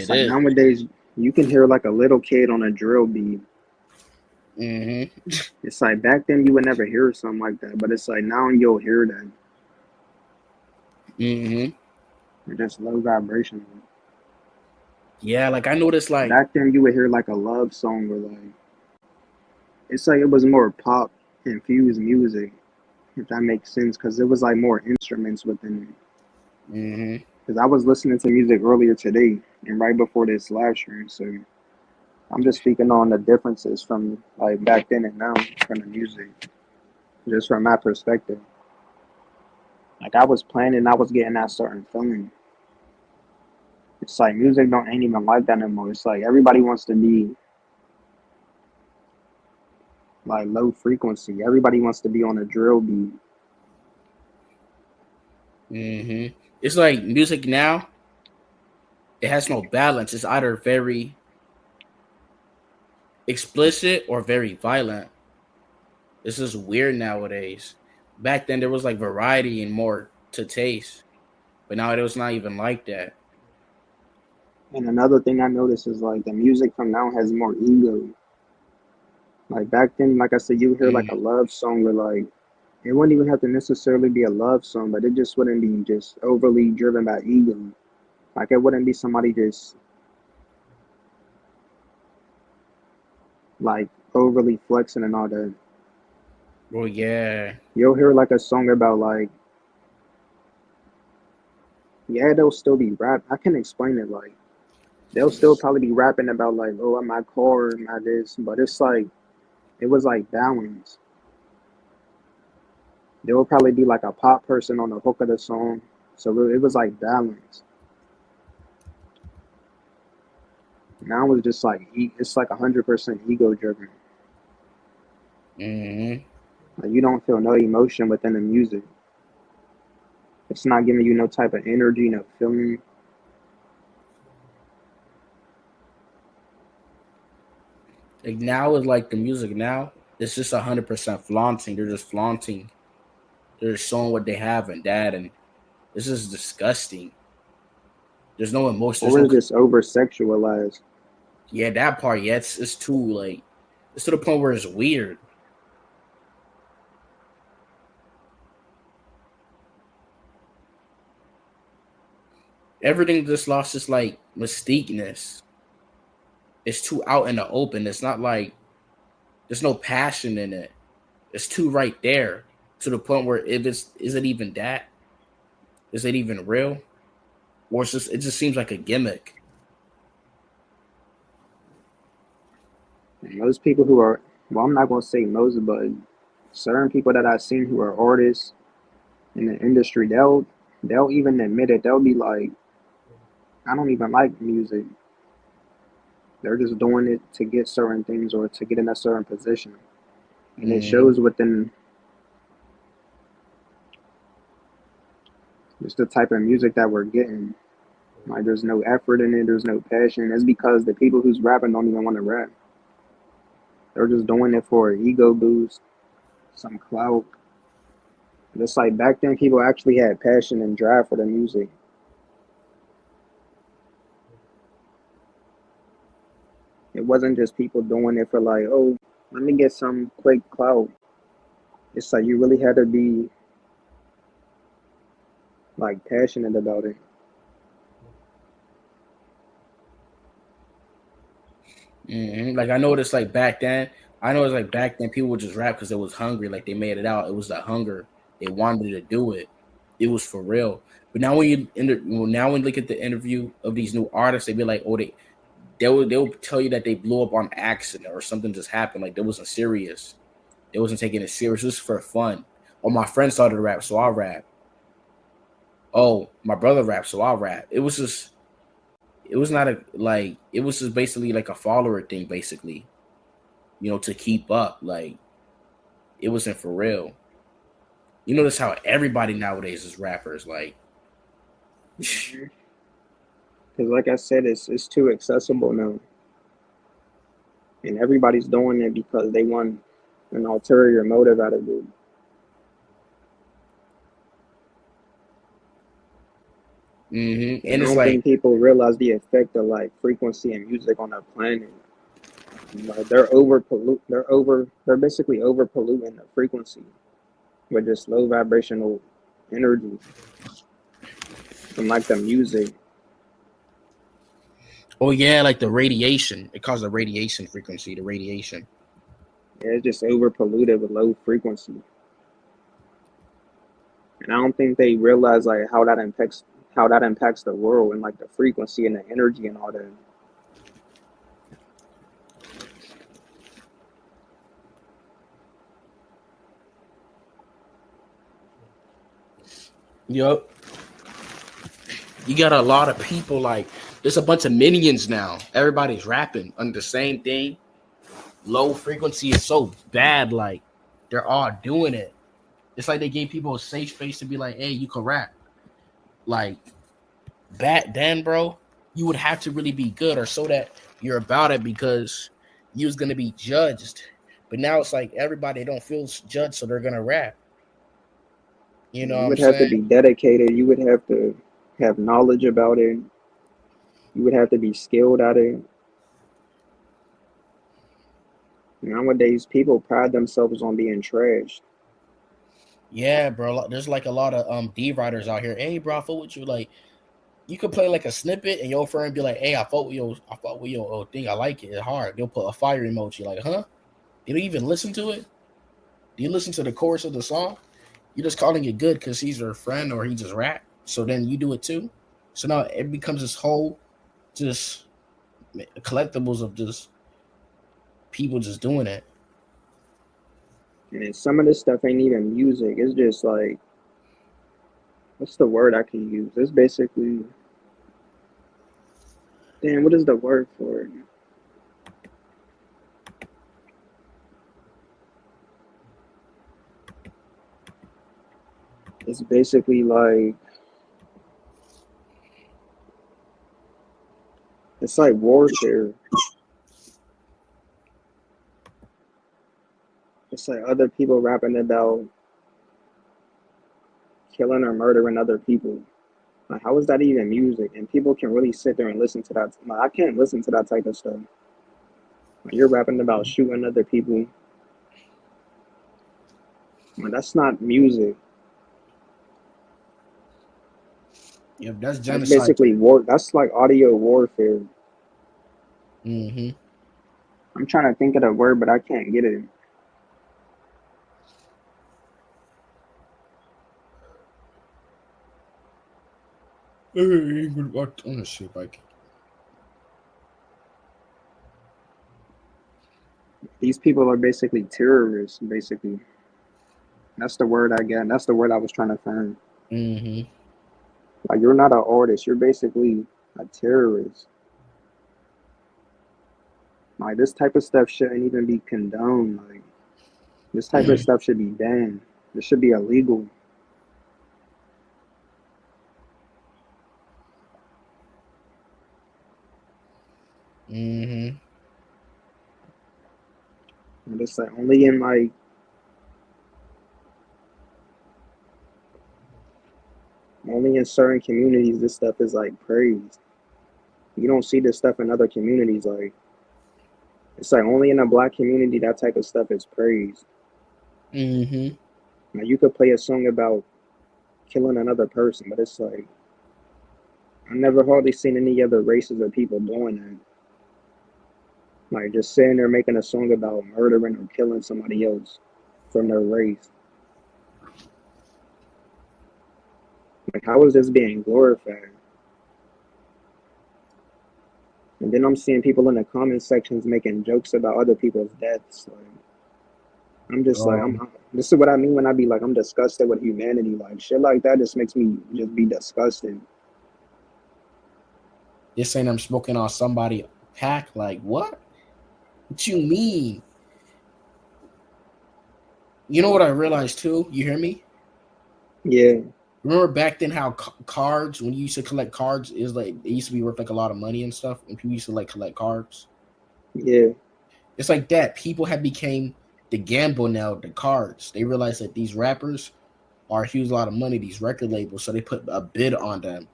It's It like is. nowadays you can hear like a little kid on a drill beat. Mm-hmm. It's like back then you would never hear something like that, but it's like now you'll hear that. Mm-hmm. It's just low vibration. Yeah, like I noticed like Back then you would hear like a love song or like it's like it was more pop infused music, if that makes sense, because it was like more instruments within it. mm-hmm. Because I was listening to music earlier today and right before this live stream, so I'm just speaking on the differences from like back then and now from the music, just from my perspective. Like I was playing and I was getting that certain feeling. It's like music don't ain't even like that anymore. It's like everybody wants to be like low frequency. Everybody wants to be on a drill beat. Mm-hmm. It's like music now, it has no balance. It's either very explicit or very violent. This is weird nowadays. Back then there was like variety and more to taste. But now it was not even like that. And another thing I noticed is like the music from now has more ego. Like back then, like I said, you hear like a Mm, love song where like it wouldn't even have to necessarily be a love song, but it just wouldn't be just overly driven by ego. Like it wouldn't be somebody just like overly flexing and all that. well, yeah. You'll hear like a song about like yeah, they'll still be rap. I can explain it like they'll still probably be rapping about like oh I'm my car, my this, but it's like it was like balance. There will probably be like a pop person on the hook of the song, so it was like balance. Now it's just like it's like 100% ego driven. Mm-hmm. Like you don't feel no emotion within the music. It's not giving you no type of energy, no feeling. Like now is like the music now. It's just 100% flaunting. They're just flaunting. They're just showing what they have and that, and this is disgusting. There's no emotion. There's Or no. it's just over sexualized. Yeah, that part. Yeah, it's too like. It's to the point where it's weird. Everything just lost its like mystiqueness. It's too out in the open. It's not like there's no passion in it. It's too right there to the point where if it's is it even that? Is it even real? Or it's just it just seems like a gimmick. And most people who are, well, I'm not gonna say most, but certain people that I've seen who are artists in the industry, they'll even admit it. They'll be like, I don't even like music. They're just doing it to get certain things or to get in a certain position, and it Mm-hmm. shows within just the type of music that we're getting. Like there's no effort in it, there's no passion. It's because the people who's rapping don't even want to rap. They're just doing it for an ego boost, some clout. Just like back then, people actually had passion and drive for the music. It wasn't just people doing it for like, oh, let me get some quick clout. It's like you really had to be like passionate about it. Mm-hmm. Like I noticed, like back then, I know it's like back then people would just rap because they was hungry. Like they made it out. It was the hunger. They wanted to do it. It was for real. But now when now when you look at the interview of these new artists, they be like, oh, they'll tell you that they blew up on accident or something just happened. Like they wasn't serious. They wasn't taking it serious. Just for fun. Oh, my friend started to rap, so I'll rap. Oh, my brother raps, so I'll rap. It was just. It was not a like. It was just basically like a follower thing, basically. To keep up. Like it wasn't for real. You notice how everybody nowadays is rappers. Like, Because like I said, it's too accessible now, and everybody's doing it because they want an ulterior motive out of it. And And I it's don't like, think people realize the effect of like frequency and music on the planet. Like they're over pollute. They're basically over polluting the frequency with just low vibrational energy from like the music. oh yeah, like the radiation. It causes the radiation frequency, the radiation. Yeah, it's just over polluted with low frequency. And I don't think they realize like how that impacts the world and like the frequency and the energy and all that. Yup. You got a lot of people like there's a bunch of minions now. Everybody's rapping on the same thing. Low frequency is so bad, like they're all doing it. It's like they gave people a safe space to be like, hey, you can rap. Like back then, bro, you would have to really be good or so that you're about it because you was gonna be judged. But now it's like everybody don't feel judged, so they're gonna rap. You know what You I'm would have to saying? be dedicated. You would have to have knowledge about it. You would have to be skilled at it. Nowadays, people pride themselves on being trash. Yeah, bro. There's like a lot of D writers out here. Hey, bro, I fuck with you. Like, you could play like a snippet, and your friend be like, "Hey, I fought with your thing. I like it. It's hard." They'll put a fire emoji. Like, huh? Did you even listen to it? Do you listen to the chorus of the song? You're just calling it good because he's your friend or he just rap. So then you do it too. So now it becomes this whole just collectibles of just people just doing it. And then some of this stuff ain't even music. It's just like, what's the word I can use? It's basically, damn, what is the word for it? It's basically like, it's like warfare. It's like other people rapping about killing or murdering other people. Like, how is that even music? And people can really sit there and listen to that. Like, I can't listen to that type of stuff. Like, you're rapping about shooting other people. Like, that's not music. Yep, that's That's genocide. basically war. That's like audio warfare. Mm-hmm. I'm trying to think of the word, but I can't get it. Let me see if I can. These people are basically terrorists. Basically, that's the word I get. That's the word I was trying to find. Mm-hmm. Like, you're not an artist. You're basically a terrorist. Like, this type of stuff shouldn't even be condoned. Like, this type of stuff should be banned. This should be illegal. Mm-hmm. And it's like only in like only in certain communities this stuff is like praised. You don't see this stuff in other communities. Like, it's like only in a black community that type of stuff is praised. Mm-hmm. Now you could play a song about killing another person, but it's like I never hardly seen any other races of people doing that. Like just sitting there making a song about murdering or killing somebody else from their race. Like how is this being glorified? And then I'm seeing people in the comment sections making jokes about other people's deaths. Like I'm just like Um, this is what I mean when I be like I'm disgusted with humanity. Like shit like that just makes me just be disgusted. they're saying I'm smoking on somebody pack. Like what? What you mean? You know what I realized too? You hear me? Yeah, Remember back then how cards, when you used to collect cards, is like they used to be worth like a lot of money and stuff, and people used to like collect cards. yeah. It's like that. People have became the gamble now. The cards. They realize that these rappers are a huge lot of money. These record labels, so they put a bid on them.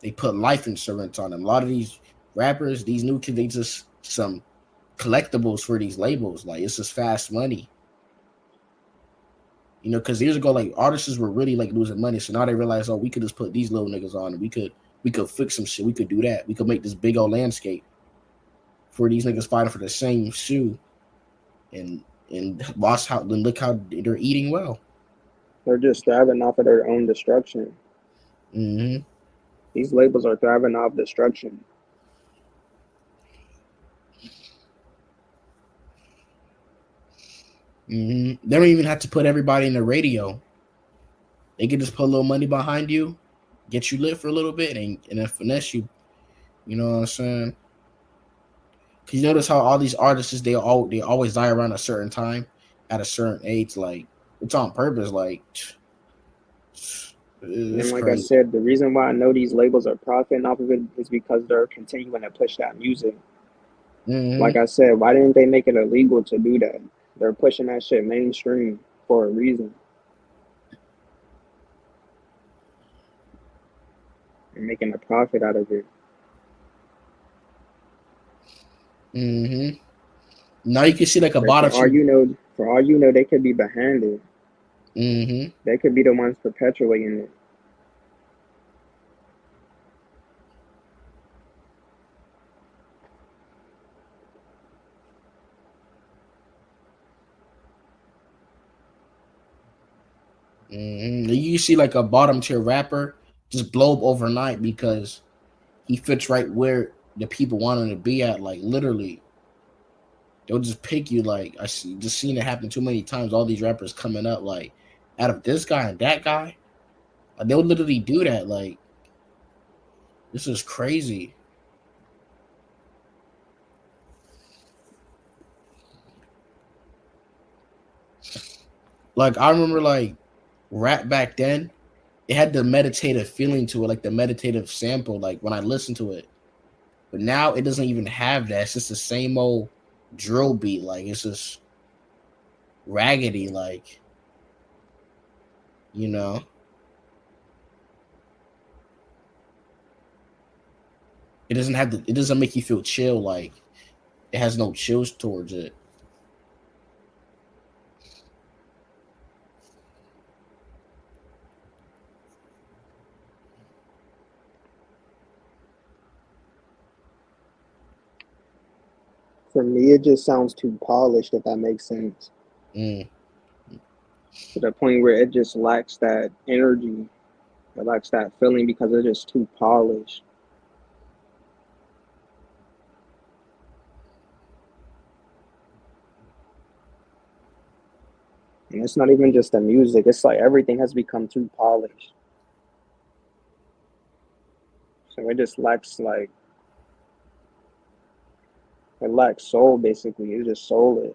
They put life insurance on them. A lot of these rappers, these new kids, they just some collectibles for these labels. Like it's just fast money. You know, because years ago, like artists were really like losing money. So now they realize, oh, we could just put these little niggas on, and we could fix some shit. We could do that. We could make this big old landscape for these niggas fighting for the same shoe, and watch how then look how they're eating well. They're just thriving off of their own destruction. Mm-hmm. These labels are thriving off destruction. Mm-hmm. They don't even have to put everybody in the radio. They can just put a little money behind you, get you lit for a little bit, and then finesse you. You know what I'm saying? Cause you notice how all these artists they always die around a certain time, at a certain age. Like it's on purpose. Like And it's like I crazy. said, the reason why I know these labels are profiting off of it is because they're continuing to push that music. Like Mm-hmm. I said, why didn't they make it illegal to do that? They're pushing that shit mainstream for a reason. They're making a profit out of it. Mm-hmm. Now you can see like a But bottom tier. for all you know, they could be behind it. Mm-hmm. They could be the ones perpetuating it. Mm-hmm. You see like a bottom tier rapper just blow up overnight because he fits right where the people want him to be at. Like literally, they'll just pick you. Like I see, just seen it happen too many times. All these rappers coming up like out of this guy and that guy, they'll literally do that. Like this is crazy. Like I remember like rap back then, it had the meditative feeling to it, like the meditative sample. Like when I listened to it, but now it doesn't even have that. It's just the same old drill beat. Like it's just raggedy. Like you know, it doesn't have the. It doesn't make you feel chill. Like it has no chills towards it. For me, it just sounds too polished, if that makes sense. Mm, To the point where it just lacks that energy. It lacks that feeling because it's just too polished. And it's not even just the music. It's like everything has become too polished. So it just lacks like it lacks soul basically. It's just soulless.